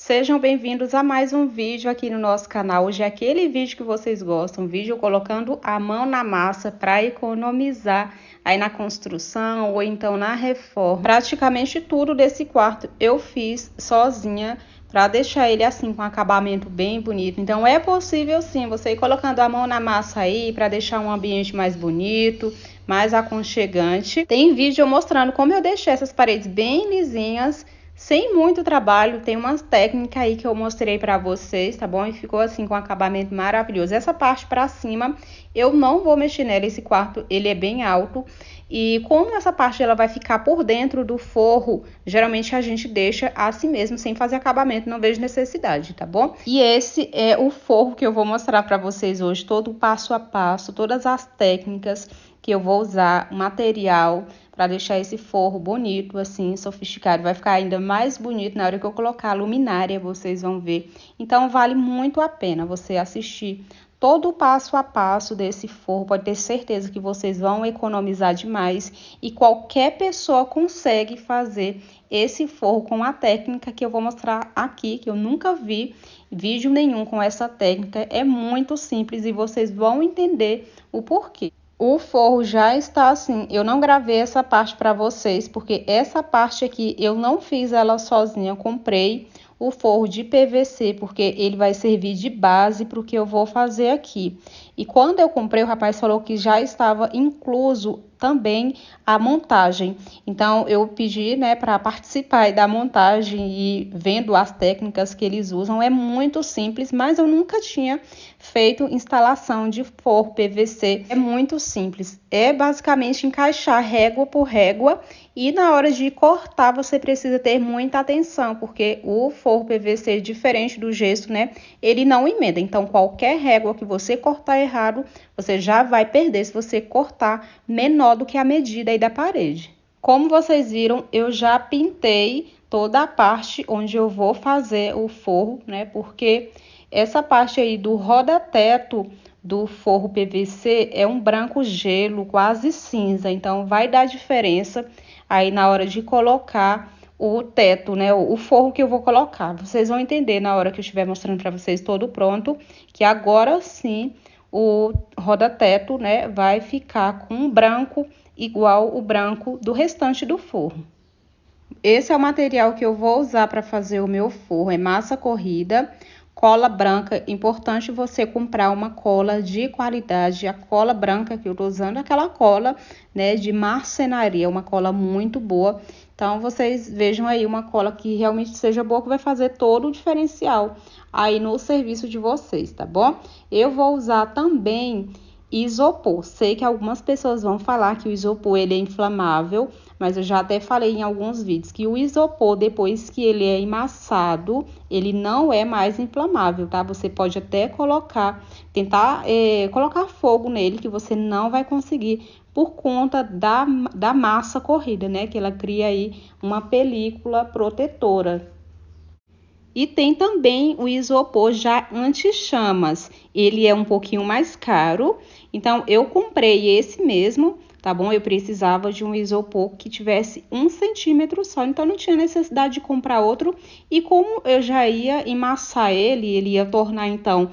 Sejam bem-vindos a mais um vídeo aqui no nosso canal. Hoje é aquele vídeo que vocês gostam, um vídeo colocando a mão na massa para economizar aí na construção ou então na reforma. Praticamente tudo desse quarto eu fiz sozinha para deixar ele assim com acabamento bem bonito. Então é possível sim você ir colocando a mão na massa aí para deixar um ambiente mais bonito, mais aconchegante. Tem vídeo eu mostrando como eu deixei essas paredes bem lisinhas, sem muito trabalho. Tem umas técnicas aí que eu mostrei para vocês, tá bom? E ficou assim com um acabamento maravilhoso. Essa parte para cima eu não vou mexer nela, esse quarto ele é bem alto. E como essa parte ela vai ficar por dentro do forro, geralmente a gente deixa assim mesmo, sem fazer acabamento, não vejo necessidade, tá bom? E esse é o forro que eu vou mostrar para vocês hoje, todo o passo a passo, todas as técnicas que eu vou usar, o material para deixar esse forro bonito, assim, sofisticado. Vai ficar ainda mais bonito na hora que eu colocar a luminária, vocês vão ver. Então, vale muito a pena você assistir todo o passo a passo desse forro. Pode ter certeza que vocês vão economizar demais. E qualquer pessoa consegue fazer esse forro com a técnica que eu vou mostrar aqui, que eu nunca vi vídeo nenhum com essa técnica. É muito simples e vocês vão entender o porquê. O forro já está assim, eu não gravei essa parte para vocês, porque essa parte aqui eu não fiz ela sozinha, eu comprei o forro de PVC, porque ele vai servir de base para o que eu vou fazer aqui. E quando eu comprei, o rapaz falou que já estava incluso também a montagem. Então, eu pedi, né, para participar da montagem e vendo as técnicas que eles usam. É muito simples, mas eu nunca tinha feito instalação de forro PVC. É muito simples. É basicamente encaixar régua por régua e na hora de cortar você precisa ter muita atenção, porque o forro PVC, diferente do gesso, né, ele não emenda. Então, qualquer régua que você cortar errado, você já vai perder se você cortar menor do que a medida aí da parede. Como vocês viram, eu já pintei toda a parte onde eu vou fazer o forro, né? Porque essa parte aí do roda-teto do forro PVC é um branco gelo, quase cinza. Então, vai dar diferença aí na hora de colocar o teto, né? O forro que eu vou colocar. Vocês vão entender na hora que eu estiver mostrando para vocês todo pronto, que agora sim o roda-teto, né, vai ficar com um branco igual o branco do restante do forro. Esse é o material que eu vou usar para fazer o meu forro, é massa corrida, cola branca. Importante você comprar uma cola de qualidade. A cola branca que eu tô usando é aquela cola, né, de marcenaria, uma cola muito boa. Então, vocês vejam aí uma cola que realmente seja boa, que vai fazer todo o diferencial aí no serviço de vocês, tá bom? Eu vou usar também isopor. Sei que algumas pessoas vão falar que o isopor ele é inflamável, mas eu já até falei em alguns vídeos que o isopor, depois que ele é emassado, ele não é mais inflamável, tá? Você pode até tentar colocar fogo nele, que você não vai conseguir por conta da massa corrida, né? Que ela cria aí uma película protetora. E tem também o isopor já anti-chamas. Ele é um pouquinho mais caro, então eu comprei esse mesmo, tá bom? Eu precisava de um isopor que tivesse 1 centímetro só, então não tinha necessidade de comprar outro. E como eu já ia emassar ele ia tornar então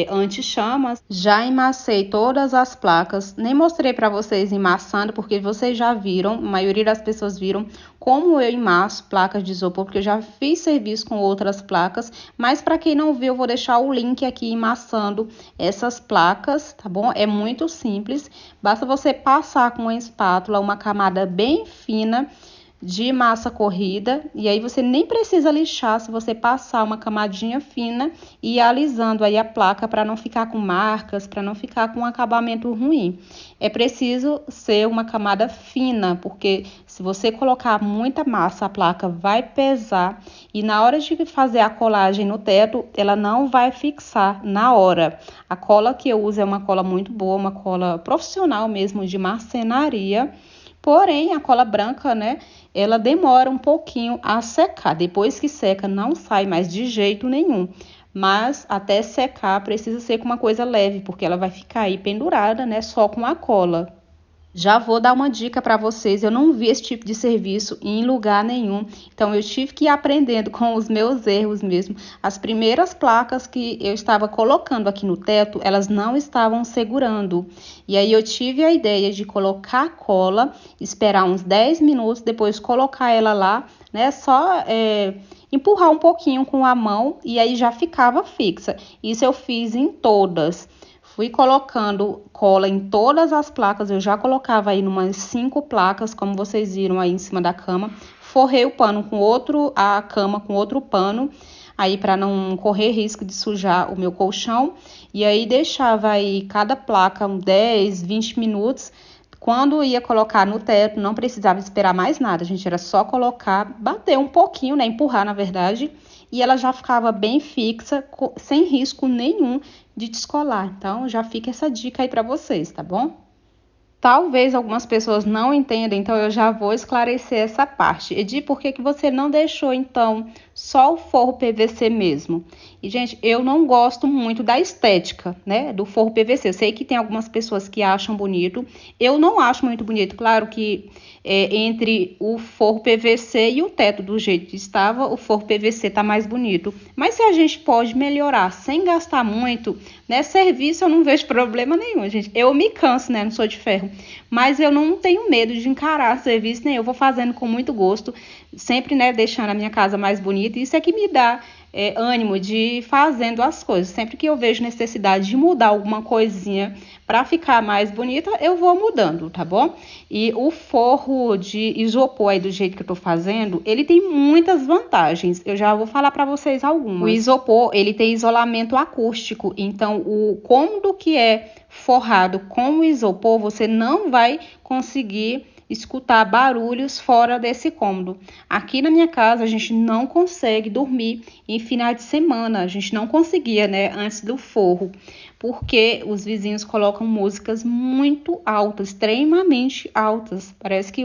anti-chamas, já emassei todas as placas. Nem mostrei para vocês emassando, porque vocês já viram, a maioria das pessoas viram como eu emasso placas de isopor, porque eu já fiz serviço com outras placas. Mas para quem não viu, eu vou deixar o link aqui emassando essas placas, tá bom? É muito simples, basta você passar com uma espátula uma camada bem fina de massa corrida, e aí você nem precisa lixar se você passar uma camadinha fina e ir alisando aí a placa para não ficar com marcas, para não ficar com um acabamento ruim. É preciso ser uma camada fina, porque se você colocar muita massa, a placa vai pesar e na hora de fazer a colagem no teto, ela não vai fixar na hora. A cola que eu uso é uma cola muito boa, uma cola profissional mesmo de marcenaria. Porém, a cola branca, né, ela demora um pouquinho a secar. Depois que seca, não sai mais de jeito nenhum. Mas até secar, precisa ser com uma coisa leve, porque ela vai ficar aí pendurada, né, só com a cola. Já vou dar uma dica para vocês, eu não vi esse tipo de serviço em lugar nenhum, então eu tive que ir aprendendo com os meus erros mesmo. As primeiras placas que eu estava colocando aqui no teto, elas não estavam segurando, e aí eu tive a ideia de colocar cola, esperar uns 10 minutos, depois colocar ela lá, né, só empurrar um pouquinho com a mão e aí já ficava fixa. Isso eu fiz em todas. Fui colocando cola em todas as placas, eu já colocava aí umas 5 placas, como vocês viram aí em cima da cama. Forrei o pano com a cama com outro pano, aí para não correr risco de sujar o meu colchão. E aí deixava aí cada placa uns 10, 20 minutos. Quando ia colocar no teto, não precisava esperar mais nada, a gente era só colocar, bater um pouquinho, né, empurrar na verdade, e ela já ficava bem fixa, sem risco nenhum de descolar. Então, já fica essa dica aí para vocês, tá bom? Talvez algumas pessoas não entendam, então eu já vou esclarecer essa parte. Edi, por que você não deixou, então, só o forro PVC mesmo? E, gente, eu não gosto muito da estética, né, do forro PVC. Eu sei que tem algumas pessoas que acham bonito. Eu não acho muito bonito. Claro que entre o forro PVC e o teto do jeito que estava, o forro PVC tá mais bonito. Mas se a gente pode melhorar sem gastar muito, né, serviço eu não vejo problema nenhum, gente. Eu me canso, né, não sou de ferro. Mas eu não tenho medo de encarar serviço, nem eu vou fazendo com muito gosto, sempre, né, deixando a minha casa mais bonita. Isso é que me dá ânimo de ir fazendo as coisas. Sempre que eu vejo necessidade de mudar alguma coisinha para ficar mais bonita, eu vou mudando, tá bom? E o forro de isopor aí do jeito que eu tô fazendo, ele tem muitas vantagens. Eu já vou falar para vocês algumas. O isopor, ele tem isolamento acústico, então o cômodo que é forrado com o isopor, você não vai conseguir escutar barulhos fora desse cômodo. Aqui na minha casa a gente não consegue dormir em final de semana, a gente não conseguia, né, antes do forro, porque os vizinhos colocam músicas muito altas, extremamente altas. Parece que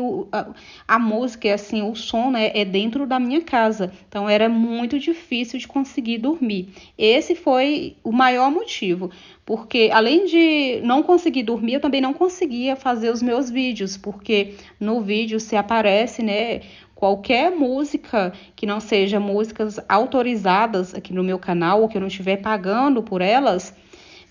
a música, assim, o som, né, é dentro da minha casa. Então era muito difícil de conseguir dormir. Esse foi o maior motivo, porque além de não conseguir dormir, eu também não conseguia fazer os meus vídeos, porque no vídeo se aparece, né, qualquer música que não seja músicas autorizadas aqui no meu canal, ou que eu não estiver pagando por elas,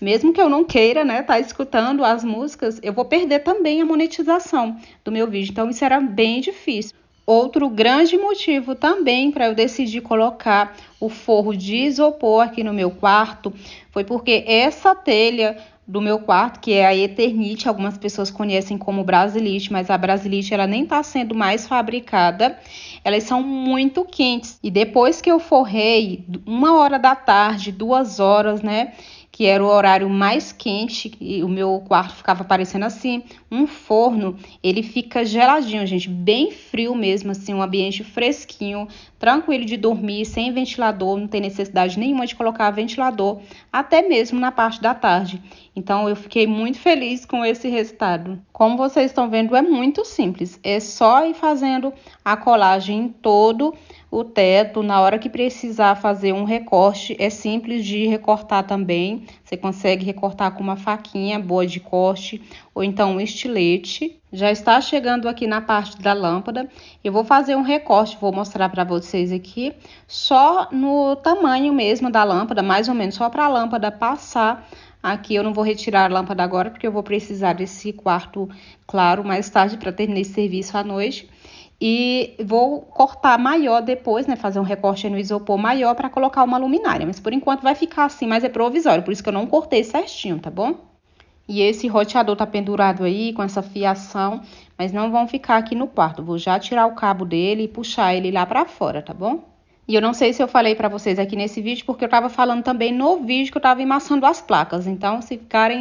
mesmo que eu não queira, né, tá escutando as músicas, eu vou perder também a monetização do meu vídeo. Então isso era bem difícil. Outro grande motivo também para eu decidir colocar o forro de isopor aqui no meu quarto foi porque essa telha do meu quarto, que é a Eternite, algumas pessoas conhecem como Brasilite, mas a Brasilite ela nem está sendo mais fabricada, elas são muito quentes. E depois que eu forrei, 1 hora da tarde, 2 horas, né, que era o horário mais quente, e o meu quarto ficava parecendo assim, um forno, ele fica geladinho, gente, bem frio mesmo, assim, um ambiente fresquinho, tranquilo de dormir, sem ventilador, não tem necessidade nenhuma de colocar ventilador, até mesmo na parte da tarde. Então, eu fiquei muito feliz com esse resultado. Como vocês estão vendo, é muito simples, é só ir fazendo a colagem em todo o teto. Na hora que precisar fazer um recorte, é simples de recortar também. Você consegue recortar com uma faquinha boa de corte ou então um estilete. Já está chegando aqui na parte da lâmpada. Eu vou fazer um recorte, vou mostrar para vocês aqui, só no tamanho mesmo da lâmpada, mais ou menos, só para a lâmpada passar. Aqui eu não vou retirar a lâmpada agora, porque eu vou precisar desse quarto claro mais tarde para terminar esse serviço à noite. E vou cortar maior depois, né, fazer um recorte no isopor maior para colocar uma luminária. Mas por enquanto vai ficar assim, mas é provisório, por isso que eu não cortei certinho, tá bom? E esse roteador tá pendurado aí com essa fiação, mas não vão ficar aqui no quarto. Vou já tirar o cabo dele e puxar ele lá para fora, tá bom? E eu não sei se eu falei para vocês aqui nesse vídeo, porque eu estava falando também no vídeo que eu estava emassando as placas. Então, se ficar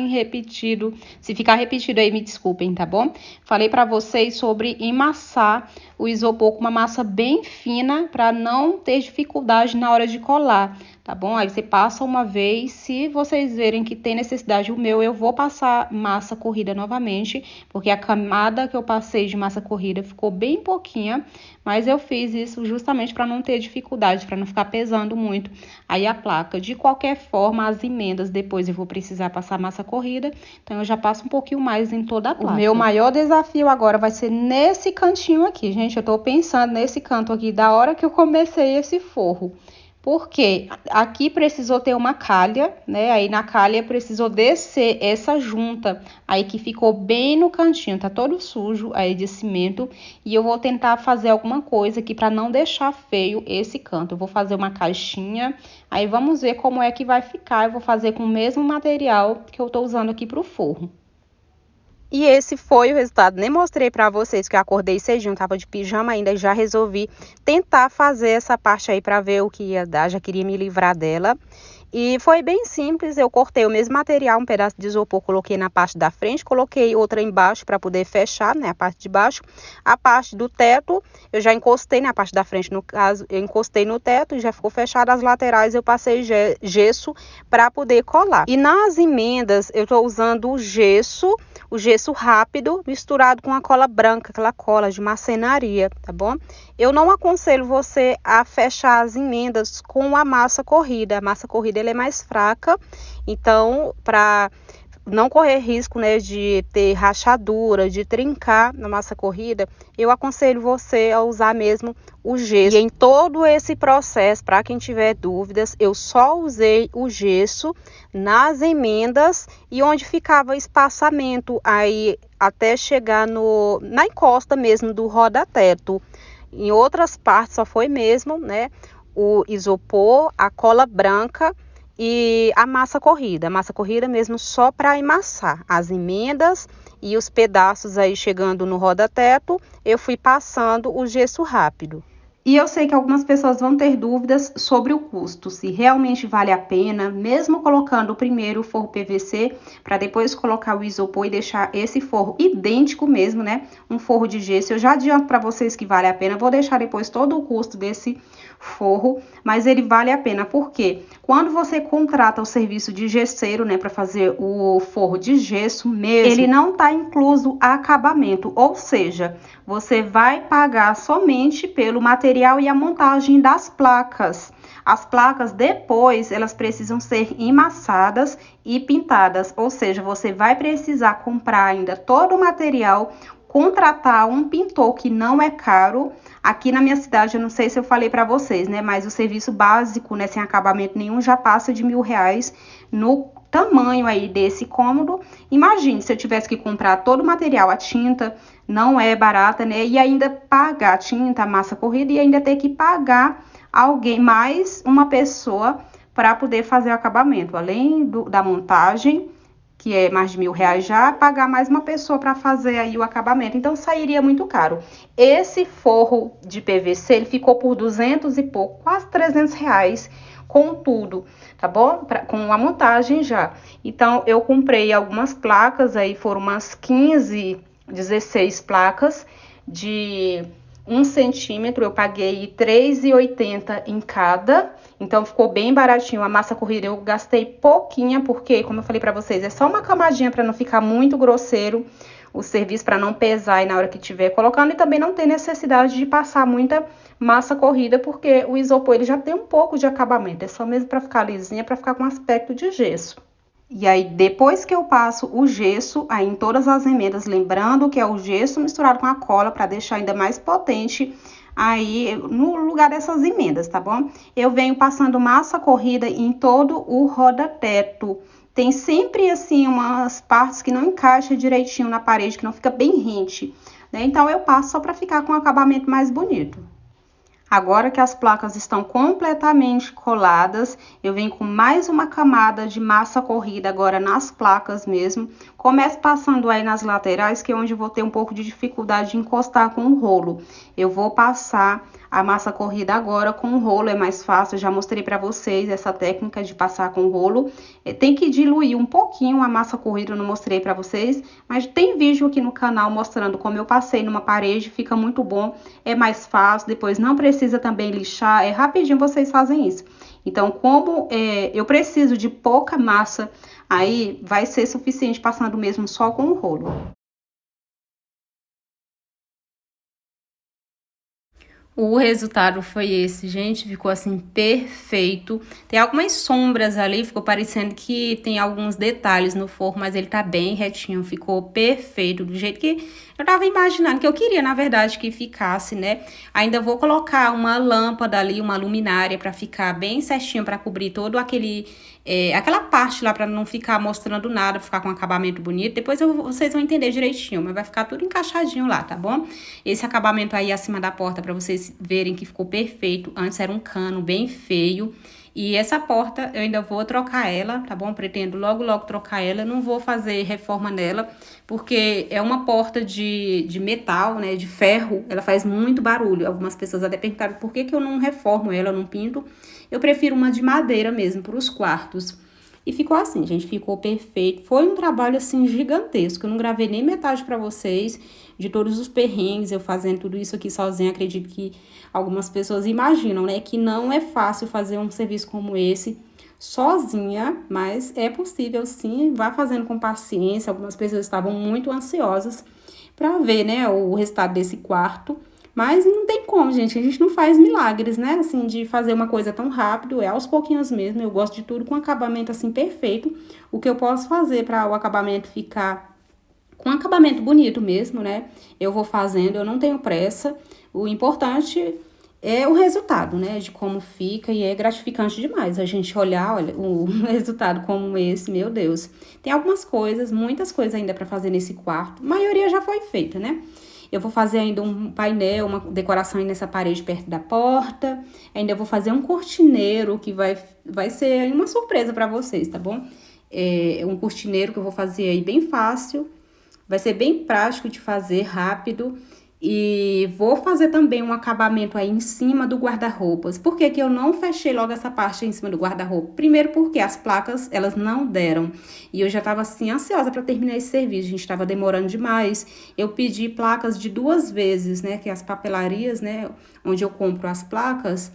repetido aí, me desculpem, tá bom? Falei para vocês sobre emassar o isopor com uma massa bem fina para não ter dificuldade na hora de colar, tá bom? Aí você passa uma vez, se vocês verem que tem necessidade, eu vou passar massa corrida novamente, porque a camada que eu passei de massa corrida ficou bem pouquinha, mas eu fiz isso justamente para não ter dificuldade dificuldade para não ficar pesando muito aí a placa. De qualquer forma, as emendas depois eu vou precisar passar massa corrida, então eu já passo um pouquinho mais em toda a placa. O meu maior desafio agora vai ser nesse cantinho aqui, gente. Eu tô pensando nesse canto aqui da hora que eu comecei esse forro. Porque aqui precisou ter uma calha, né? Aí na calha precisou descer essa junta aí que ficou bem no cantinho, tá todo sujo aí de cimento. E eu vou tentar fazer alguma coisa aqui para não deixar feio esse canto. Eu vou fazer uma caixinha, aí vamos ver como é que vai ficar. Eu vou fazer com o mesmo material que eu tô usando aqui pro forro. E esse foi o resultado. Nem mostrei para vocês que eu acordei cedinho, tava de pijama ainda e já resolvi tentar fazer essa parte aí para ver o que ia dar. Já queria me livrar dela. E foi bem simples, eu cortei o mesmo material, um pedaço de isopor, coloquei na parte da frente, coloquei outra embaixo para poder fechar, né, a parte de baixo. A parte do teto, eu já encostei na parte da frente, no caso, eu encostei no teto e já ficou fechado. As laterais eu passei gesso para poder colar. E nas emendas, eu estou usando o gesso rápido, misturado com a cola branca, aquela cola de marcenaria, tá bom? Eu não aconselho você a fechar as emendas com a massa corrida. A massa corrida ela é mais fraca, então para não correr risco, né, de ter rachadura, de trincar na massa corrida, eu aconselho você a usar mesmo o gesso. E em todo esse processo, para quem tiver dúvidas, eu só usei o gesso nas emendas e onde ficava espaçamento aí até chegar na encosta mesmo do roda-teto. Em outras partes só foi mesmo, né, o isopor, a cola branca e a massa corrida mesmo só para amassar as emendas e os pedaços aí chegando no roda-teto, eu fui passando o gesso rápido. E eu sei que algumas pessoas vão ter dúvidas sobre o custo, se realmente vale a pena, mesmo colocando primeiro o forro PVC, para depois colocar o isopor e deixar esse forro idêntico mesmo, né? Um forro de gesso. Eu já adianto para vocês que vale a pena, vou deixar depois todo o custo desse forro, mas ele vale a pena, porque quando você contrata o serviço de gesseiro, né, para fazer o forro de gesso mesmo, ele não tá incluso acabamento, ou seja, você vai pagar somente pelo material e a montagem das placas. As placas depois, elas precisam ser emassadas e pintadas, ou seja, você vai precisar comprar ainda todo o material, contratar um pintor que não é caro. Aqui na minha cidade, eu não sei se eu falei para vocês, né, mas o serviço básico, né, sem acabamento nenhum, já passa de R$1.000 no tamanho aí desse cômodo. Imagine se eu tivesse que comprar todo o material, a tinta não é barata, né, e ainda pagar a tinta, a massa corrida e ainda ter que pagar alguém, mais uma pessoa para poder fazer o acabamento, além da montagem, que é mais de R$1.000 já, pagar mais uma pessoa para fazer aí o acabamento. Então, sairia muito caro. Esse forro de PVC, ele ficou por 200 e pouco, quase R$300 com tudo, tá bom? Com a montagem já. Então, eu comprei algumas placas, aí foram umas 15, 16 placas de 1 centímetro, eu paguei R$3,80 em cada, então ficou bem baratinho. A massa corrida eu gastei pouquinha, porque, como eu falei pra vocês, é só uma camadinha pra não ficar muito grosseiro o serviço, pra não pesar aí na hora que estiver colocando, e também não ter necessidade de passar muita massa corrida, porque o isopor ele já tem um pouco de acabamento, é só mesmo pra ficar lisinha, pra ficar com aspecto de gesso. E aí, depois que eu passo o gesso aí em todas as emendas, lembrando que é o gesso misturado com a cola para deixar ainda mais potente aí no lugar dessas emendas, tá bom? Eu venho passando massa corrida em todo o roda-teto. Tem sempre, assim, umas partes que não encaixam direitinho na parede, que não fica bem rente, né? Então, eu passo só para ficar com um acabamento mais bonito. Agora que as placas estão completamente coladas, eu venho com mais uma camada de massa corrida agora nas placas mesmo. Começo passando aí nas laterais, que é onde eu vou ter um pouco de dificuldade de encostar com o rolo. Eu vou passar a massa corrida agora com o rolo, é mais fácil. Eu já mostrei para vocês essa técnica de passar com o rolo. Tem que diluir um pouquinho a massa corrida, eu não mostrei para vocês, mas tem vídeo aqui no canal mostrando como eu passei numa parede, fica muito bom, é mais fácil, depois não precisa também lixar, é rapidinho vocês fazem isso. Então, como eu preciso de pouca massa, aí vai ser suficiente passando mesmo só com o rolo. O resultado foi esse, gente, ficou assim perfeito. Tem algumas sombras ali, ficou parecendo que tem alguns detalhes no forro, mas ele tá bem retinho, ficou perfeito, do jeito que eu tava imaginando, que eu queria, na verdade, que ficasse, né? Ainda vou colocar uma lâmpada ali, uma luminária pra ficar bem certinho, pra cobrir todo aquela parte lá, pra não ficar mostrando nada, ficar com um acabamento bonito. Depois vocês vão entender direitinho, mas vai ficar tudo encaixadinho lá, tá bom? Esse acabamento aí acima da porta, pra vocês verem que ficou perfeito. Antes era um cano bem feio. E essa porta eu ainda vou trocar ela, tá bom? Pretendo logo trocar ela. Eu não vou fazer reforma nela, porque é uma porta de metal, né? De ferro. Ela faz muito barulho. Algumas pessoas até perguntaram por que eu não reformo ela, não pinto. Eu prefiro uma de madeira mesmo, para os quartos. E ficou assim, gente, ficou perfeito. Foi um trabalho, assim, gigantesco. Eu não gravei nem metade pra vocês de todos os perrengues, eu fazendo tudo isso aqui sozinha. Acredito que algumas pessoas imaginam, né, que não é fácil fazer um serviço como esse sozinha, mas é possível sim. Vá fazendo com paciência. Algumas pessoas estavam muito ansiosas pra ver, né, o resultado desse quarto. Mas não tem como, gente. A gente não faz milagres, né? Assim, de fazer uma coisa tão rápido. É aos pouquinhos mesmo. Eu gosto de tudo com acabamento, assim, perfeito. O que eu posso fazer para o acabamento ficar com acabamento bonito mesmo, né? Eu vou fazendo, eu não tenho pressa. O importante é o resultado, né? De como fica. E é gratificante demais a gente olhar, olha, o resultado como esse, meu Deus. Tem algumas coisas, muitas coisas ainda para fazer nesse quarto. A maioria já foi feita, né? Eu vou fazer ainda um painel, uma decoração aí nessa parede perto da porta. Ainda vou fazer um cortineiro que vai ser uma surpresa pra vocês, tá bom? É um cortineiro que eu vou fazer aí bem fácil. Vai ser bem prático de fazer, rápido. E vou fazer também um acabamento aí em cima do guarda-roupas. Por que que eu não fechei logo essa parte em cima do guarda-roupa? Primeiro porque as placas, elas não deram. E eu já tava assim, ansiosa para terminar esse serviço. A gente tava demorando demais. Eu pedi placas de 2 vezes, né? Que as papelarias, né? Onde eu compro as placas,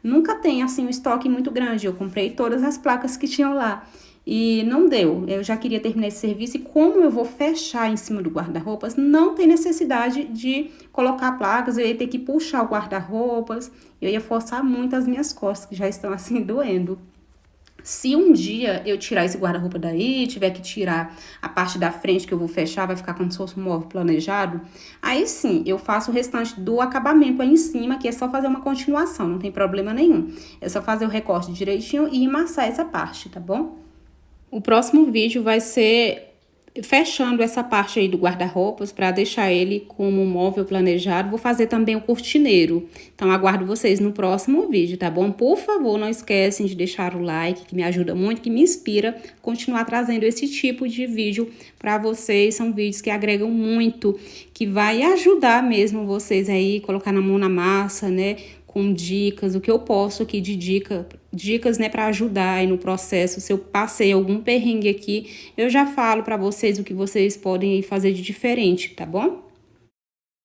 nunca tem, assim, um estoque muito grande. Eu comprei todas as placas que tinham lá. E não deu, eu já queria terminar esse serviço e como eu vou fechar em cima do guarda-roupas, não tem necessidade de colocar placas, eu ia ter que puxar o guarda-roupas, eu ia forçar muito as minhas costas, que já estão assim doendo. Se um dia eu tirar esse guarda-roupa daí, tiver que tirar a parte da frente que eu vou fechar, vai ficar como se fosse um móvel planejado, aí sim, eu faço o restante do acabamento aí em cima, que é só fazer uma continuação, não tem problema nenhum. É só fazer o recorte direitinho e emassar essa parte, tá bom? O próximo vídeo vai ser fechando essa parte aí do guarda-roupas para deixar ele como um móvel planejado. Vou fazer também o cortineiro. Então, aguardo vocês no próximo vídeo, tá bom? Por favor, não esquecem de deixar o like, que me ajuda muito, que me inspira a continuar trazendo esse tipo de vídeo para vocês. São vídeos que agregam muito, que vai ajudar mesmo vocês aí, colocar na mão na massa, né? Com dicas, o que eu posso aqui de dicas, né, para ajudar aí no processo. Se eu passei algum perrengue aqui, eu já falo para vocês o que vocês podem aí fazer de diferente, tá bom?